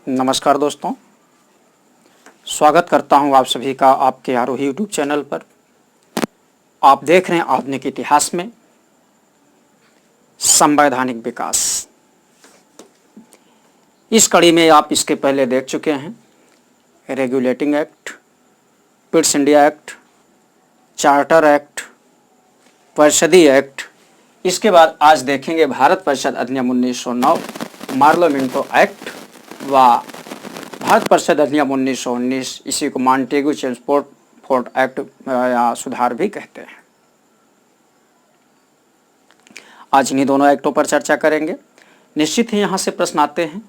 नमस्कार दोस्तों, स्वागत करता हूं आप सभी का आपके आरोही यूट्यूब चैनल पर। आप देख रहे हैं आधुनिक इतिहास में संवैधानिक विकास। इस कड़ी में आप इसके पहले देख चुके हैं regulating act, Pitt's India act, charter act, परिषदीय एक्ट। इसके बाद आज देखेंगे भारत परिषद अधिनियम 1909, मार्लोमेंटो एक्ट व भारत परिषद अधिनियम 1919। इसी को मॉन्टेगू चेम्सफोर्ड एक्ट या सुधार भी कहते हैं। आज इन्हीं दोनों एक्टों पर चर्चा करेंगे। निश्चित ही यहाँ से प्रश्न आते हैं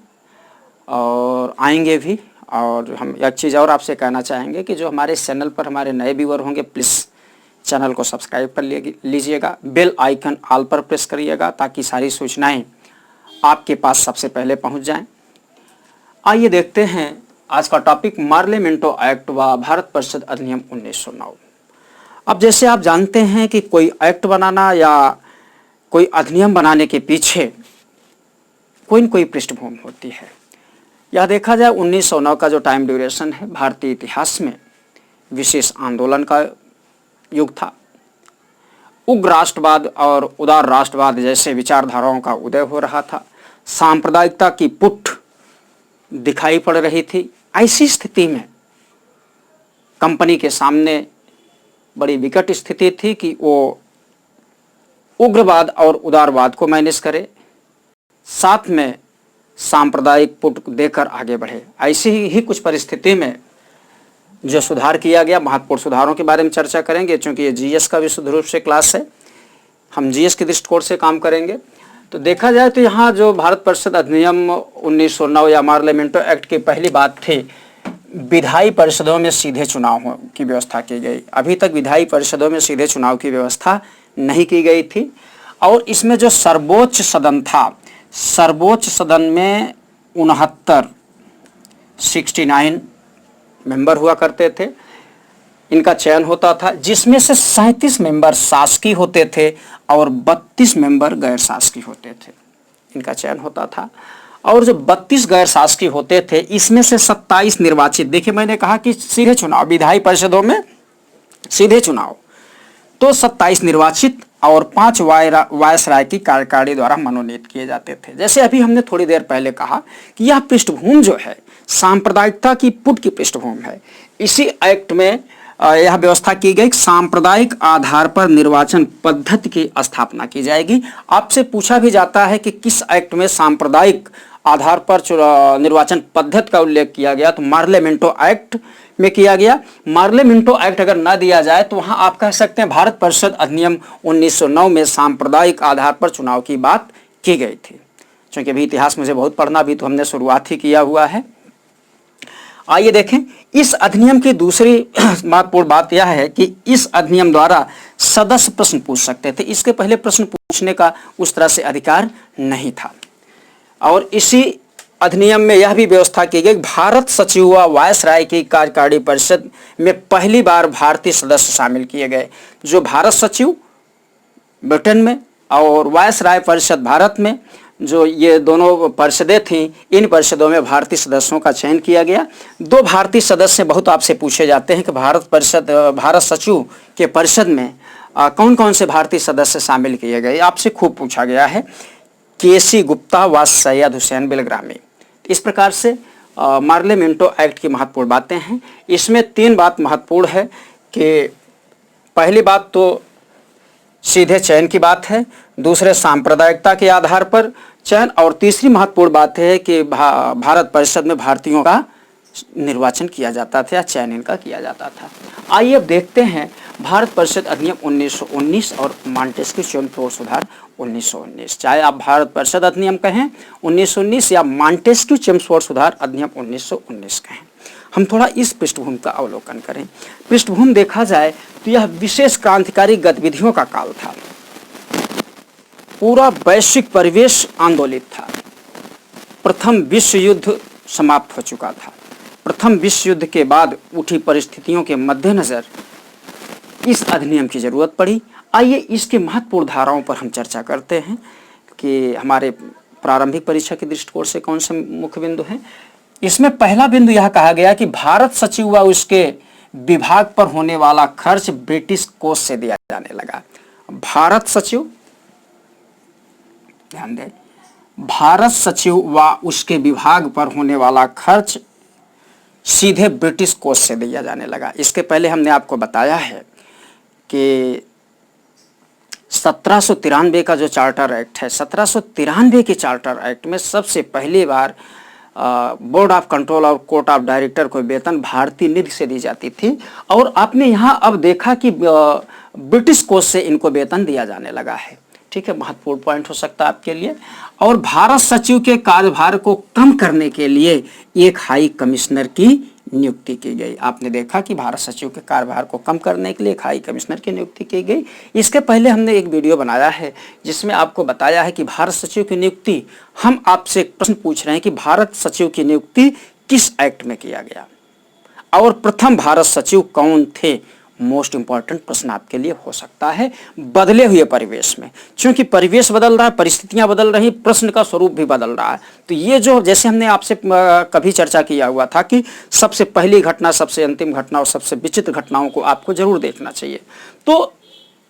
और आएंगे भी। और हम एक चीज़ और आपसे कहना चाहेंगे कि जो हमारे चैनल पर हमारे नए व्यूअर होंगे, प्लीज़ चैनल को सब्सक्राइब कर लीजिएगा, बेल आइकन ऑल पर प्रेस करिएगा ताकि सारी सूचनाएं आपके पास सबसे पहले पहुंच जाएं। आइए देखते हैं आज का टॉपिक मार्लेमेंटो एक्ट व भारत परिषद अधिनियम 1909। अब जैसे आप जानते हैं कि कोई एक्ट बनाना या कोई अधिनियम बनाने के पीछे कोई न कोई पृष्ठभूमि होती है। यह देखा जाए 1909 का जो टाइम ड्यूरेशन है, भारतीय इतिहास में विशेष आंदोलन का युग था। उग्र राष्ट्रवाद और उदार राष्ट्रवाद जैसे विचारधाराओं का उदय हो रहा था। सांप्रदायिकता की पुट दिखाई पड़ रही थी। ऐसी स्थिति में कंपनी के सामने बड़ी विकट स्थिति थी कि वो उग्रवाद और उदारवाद को मैनेज करे, साथ में सांप्रदायिक पुट देकर आगे बढ़े। ऐसी ही कुछ परिस्थिति में जो सुधार किया गया, महत्वपूर्ण सुधारों के बारे में चर्चा करेंगे। चूंकि ये जीएस का विशुद्ध रूप से क्लास है, हम जीएस के दृष्टिकोण से काम करेंगे। तो देखा जाए तो यहाँ जो भारत परिषद अधिनियम 1909 या मार्लेमेंटो एक्ट की पहली बात थी, विधायी परिषदों में सीधे चुनाव की व्यवस्था की गई। अभी तक विधायी परिषदों में सीधे चुनाव की व्यवस्था नहीं की गई थी। और इसमें जो सर्वोच्च सदन था, सर्वोच्च सदन में 69 मेंबर हुआ करते थे। इनका चयन होता था, जिसमें से 37 मेंबर शासकीय होते थे और 32 मेंबर गैर शासकीय होते थे। इनका चयन होता था। और जो 32 गैर शासकीय होते थे, इसमें से 27 निर्वाचित। देखिए, मैंने कहा कि सीधे चुनाव, विधायी परिषदों में सीधे चुनाव, तो 27 निर्वाचित और 5 वायसराय की कार्यकारिणी द्वारा मनोनीत किए जाते थे। जैसे अभी हमने थोड़ी देर पहले कहा कि यह पृष्ठभूमि जो है सांप्रदायिकता की पुट की पृष्ठभूमि है। इसी एक्ट में यह व्यवस्था की गई, सांप्रदायिक आधार पर निर्वाचन पद्धति की स्थापना की जाएगी। आपसे पूछा भी जाता है कि किस एक्ट में सांप्रदायिक आधार पर निर्वाचन पद्धति का उल्लेख किया गया, तो मार्लेमेंटो एक्ट में किया गया। मार्लेमेंटो एक्ट अगर ना दिया जाए तो वहां आप कह सकते हैं भारत परिषद अधिनियम 1909 में सांप्रदायिक आधार पर चुनाव की बात की गई थी। क्योंकि अभी इतिहास मुझे बहुत पढ़ना भी, तो हमने शुरुआत ही किया हुआ है। आइए देखें, इस अधिनियम की दूसरी महत्वपूर्ण बात यह है कि इस अधिनियम द्वारा सदस्य प्रश्न पूछ सकते थे। इसके पहले प्रश्न पूछने का उस तरह से अधिकार नहीं था। और इसी अधिनियम में यह भी व्यवस्था की गई, भारत सचिव व वायसराय की कार्यकारिणी परिषद में पहली बार भारतीय सदस्य शामिल किए गए। जो भारत सचिव ब्रिटेन में और वायसराय परिषद भारत में, जो ये दोनों परिषदें थीं, इन परिषदों में भारतीय सदस्यों का चयन किया गया। 2 भारतीय सदस्य बहुत आपसे पूछे जाते हैं कि भारत सचिव के परिषद में कौन कौन से भारतीय सदस्य शामिल किए गए। आपसे खूब पूछा गया है, केसी गुप्ता व सैयद हुसैन बिलग्रामी। इस प्रकार से मार्लेमेंटो एक्ट की महत्वपूर्ण बातें हैं। इसमें 3 बात महत्वपूर्ण है कि पहली बात तो सीधे चयन की बात है, दूसरे सांप्रदायिकता के आधार पर चयन, और तीसरी महत्वपूर्ण बात है कि भारत परिषद में भारतीयों का निर्वाचन किया जाता था या चयन इनका किया जाता था। आइए अब देखते हैं भारत परिषद अधिनियम 1919 और मॉन्टेस्क्यू चेम्सफोर्ड सुधार 1919। चाहे आप भारत परिषद अधिनियम कहें 1919 या मॉन्टेस्क्यू चेम्सफोर्ड सुधार अधिनियम 1919 कहें। हम थोड़ा इस पृष्ठभूमि का अवलोकन करें। पृष्ठभूमि देखा जाए तो यह विशेष क्रांतिकारी गतिविधियों का काल था। पूरा वैश्विक परिवेश आंदोलित था। प्रथम विश्व युद्ध समाप्त हो चुका था। प्रथम विश्व युद्ध के बाद उठी परिस्थितियों के मद्देनजर इस अधिनियम की जरूरत पड़ी। आइए इसके महत्वपूर्ण धाराओं पर हम चर्चा करते हैं कि हमारे प्रारंभिक परीक्षा के दृष्टिकोण से कौन से मुख्य बिंदु हैं। इसमें पहला बिंदु यह कहा गया कि भारत सचिव व उसके विभाग पर होने वाला खर्च ब्रिटिश कोष से दिया जाने लगा। भारत सचिव, ध्यान दें, भारत सचिव व उसके विभाग पर होने वाला खर्च सीधे ब्रिटिश कोष से दिया जाने लगा। इसके पहले हमने आपको बताया है कि 1793 का जो चार्टर एक्ट है, 1793 के चार्टर एक्ट में सबसे पहली बार बोर्ड ऑफ कंट्रोल और कोर्ट ऑफ डायरेक्टर को वेतन भारतीय निधि से दी जाती थी, और आपने यहाँ अब देखा कि ब्रिटिश कोष से इनको वेतन दिया जाने लगा है। ठीक है, महत्वपूर्ण पॉइंट हो सकता है आपके लिए। और भारत सचिव के कार्यभार को कम करने के लिए एक हाई कमिश्नर की नियुक्ति की गई। आपने देखा कि भारत सचिव के कार्यभार को कम करने के लिए एक हाई कमिश्नर की नियुक्ति की गई। इसके पहले हमने एक वीडियो बनाया है जिसमें आपको बताया है कि भारत सचिव की नियुक्ति, हम आपसे एक प्रश्न पूछ रहे हैं कि भारत सचिव की नियुक्ति किस एक्ट में किया गया और प्रथम भारत सचिव कौन थे। मोस्ट इंपॉर्टेंट प्रश्न आपके लिए हो सकता है बदले हुए परिवेश में, क्योंकि परिवेश बदल रहा है, परिस्थितियां बदल रही, प्रश्न का स्वरूप भी बदल रहा है। तो ये जो, जैसे हमने आपसे कभी चर्चा किया हुआ था कि सबसे पहली घटना, सबसे अंतिम घटना और सबसे विचित्र घटनाओं को आपको जरूर देखना चाहिए। तो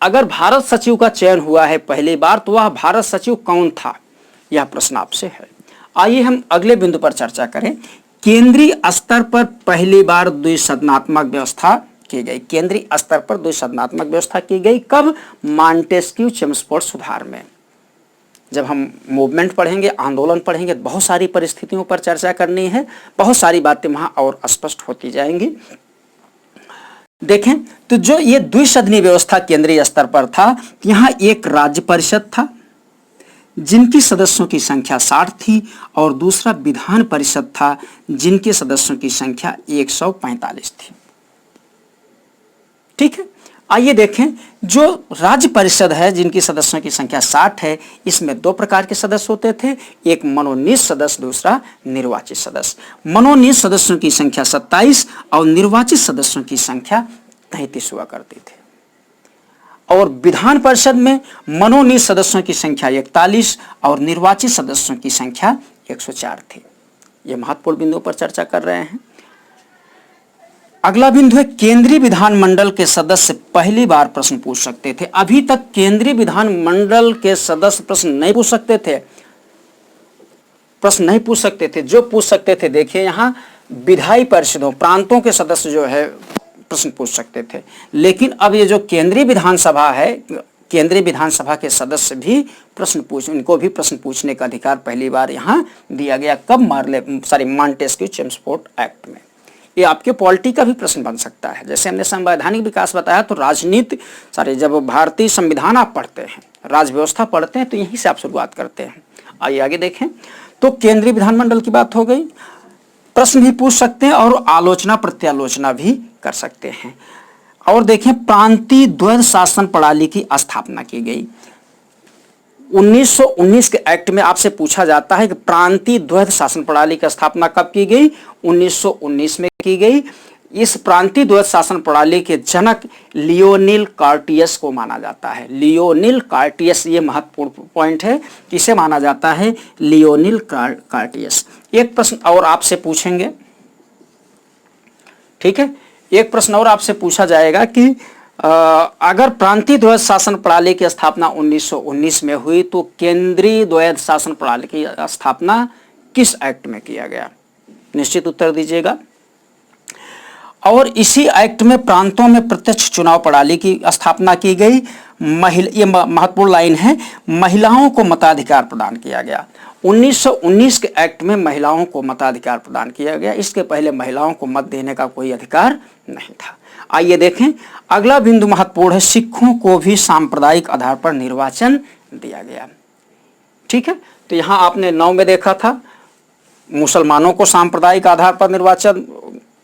अगर भारत सचिव का चयन हुआ है पहली बार, तो वह भारत सचिव कौन था, यह प्रश्न आपसे है। आइए हम अगले बिंदु पर चर्चा करें। केंद्रीय स्तर पर पहली बार द्विसदनात्मक व्यवस्था की गई। केंद्रीय स्तर पर द्विसदनात्मक व्यवस्था की गई कब? मॉन्टेस्क्यू चेम्सफोर्ड सुधार में। जब हम मूवमेंट पढ़ेंगे, आंदोलन पढ़ेंगे, बहुत सारी परिस्थितियों पर चर्चा करनी है, बहुत सारी बातें वहां और स्पष्ट होती जाएंगी। देखें तो जो ये द्विसदनीय व्यवस्था केंद्रीय स्तर पर था, यहां एक राज्य परिषद था जिनकी सदस्यों की संख्या 60 थी, और दूसरा विधान परिषद था जिनके सदस्यों की संख्या 145 थी। ठीक है, आइए देखें, जो राज्य परिषद है जिनकी सदस्यों की संख्या 60 है, इसमें दो प्रकार के सदस्य होते थे, एक मनोनीत सदस्य, दूसरा निर्वाचित सदस्य। मनोनीत सदस्यों की संख्या 27 और निर्वाचित सदस्यों की संख्या 33 हुआ करती थी। और विधान परिषद में मनोनीत सदस्यों की संख्या 41 और निर्वाचित सदस्यों की संख्या 104 थी। यह महत्वपूर्ण बिंदुओं पर चर्चा कर रहे हैं। अगला बिंदु है, केंद्रीय विधानमंडल के सदस्य पहली बार प्रश्न पूछ सकते थे। अभी तक केंद्रीय विधानमंडल के सदस्य प्रश्न नहीं पूछ सकते थे, जो पूछ सकते थे, देखिए यहाँ विधायी परिषदों, प्रांतों के सदस्य जो है प्रश्न पूछ सकते थे। लेकिन अब ये जो केंद्रीय विधानसभा है, केंद्रीय विधानसभा के सदस्य भी इनको भी प्रश्न पूछने का अधिकार पहली बार यहाँ दिया गया। कब? मॉन्टेस्क्यू चेम्सफोर्ड एक्ट में। ये आपके पॉलिटी का भी प्रश्न बन सकता है। जैसे हमने संवैधानिक विकास बताया, तो राजनीति, जब भारतीय संविधान आप पढ़ते हैं, राज व्यवस्था पढ़ते हैं, तो यहीं से आप शुरुआत करते हैं। आइए आगे देखें। तो केंद्रीय विधानमंडल की बात हो गई, प्रश्न भी पूछ सकते हैं और आलोचना प्रत्यालोचना भी कर सकते हैं। और देखें, प्रांतीय द्वैध शासन प्रणाली की स्थापना की गई। 1919 के एक्ट में आपसे पूछा जाता है कि प्रांतीय द्वैध शासन प्रणाली की स्थापना कब की गई? 1919 में की गई। इस प्रांतीय द्वैध शासन प्रणाली के जनक लियोनिल कार्टियस को माना जाता है। लियोनिल कार्टियस, ये महत्वपूर्ण पॉइंट है, किसे माना जाता है? लियोनिल कार्टियस। एक प्रश्न और आपसे पूछेंगे, ठीक है, एक प्रश्न और आपसे पूछा जाएगा कि अगर प्रांतीय द्वैध शासन प्रणाली की स्थापना 1919 में हुई, तो केंद्रीय द्वैध शासन प्रणाली की स्थापना किस एक्ट में किया गया? निश्चित उत्तर दीजिएगा। और इसी एक्ट में प्रांतों में प्रत्यक्ष चुनाव प्रणाली की स्थापना की गई। ये महत्वपूर्ण लाइन है, महिलाओं को मताधिकार प्रदान किया गया। 1919 के एक्ट में महिलाओं को मताधिकार प्रदान किया गया। इसके पहले महिलाओं को मत देने का कोई अधिकार नहीं था। आइए देखें, अगला बिंदु महत्वपूर्ण है, सिखों को भी सांप्रदायिक आधार पर निर्वाचन दिया गया। ठीक है, तो यहां आपने 9 में देखा था, मुसलमानों को सांप्रदायिक आधार पर निर्वाचन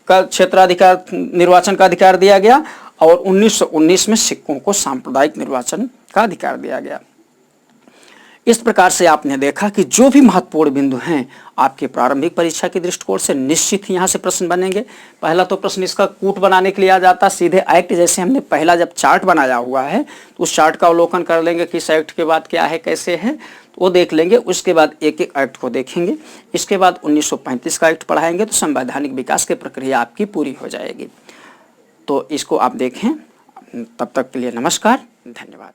का क्षेत्राधिकार, निर्वाचन का अधिकार दिया गया, और 1919 में सिखों को सांप्रदायिक निर्वाचन का अधिकार दिया गया। इस प्रकार से आपने देखा कि जो भी महत्वपूर्ण बिंदु हैं आपके प्रारंभिक परीक्षा के दृष्टिकोण से निश्चित ही यहाँ से प्रश्न बनेंगे। पहला तो प्रश्न इसका कूट बनाने के लिए आ जाता, सीधे एक्ट जैसे हमने पहला जब चार्ट बनाया हुआ है तो उस चार्ट का अवलोकन कर लेंगे कि इस एक्ट के बाद क्या है, कैसे है, वो देख लेंगे। उसके बाद एक एक एक्ट को देखेंगे। इसके बाद 1935 का एक्ट पढ़ाएंगे तो संवैधानिक विकास की प्रक्रिया आपकी पूरी हो जाएगी। तो इसको आप देखें। तब तक के लिए नमस्कार, धन्यवाद।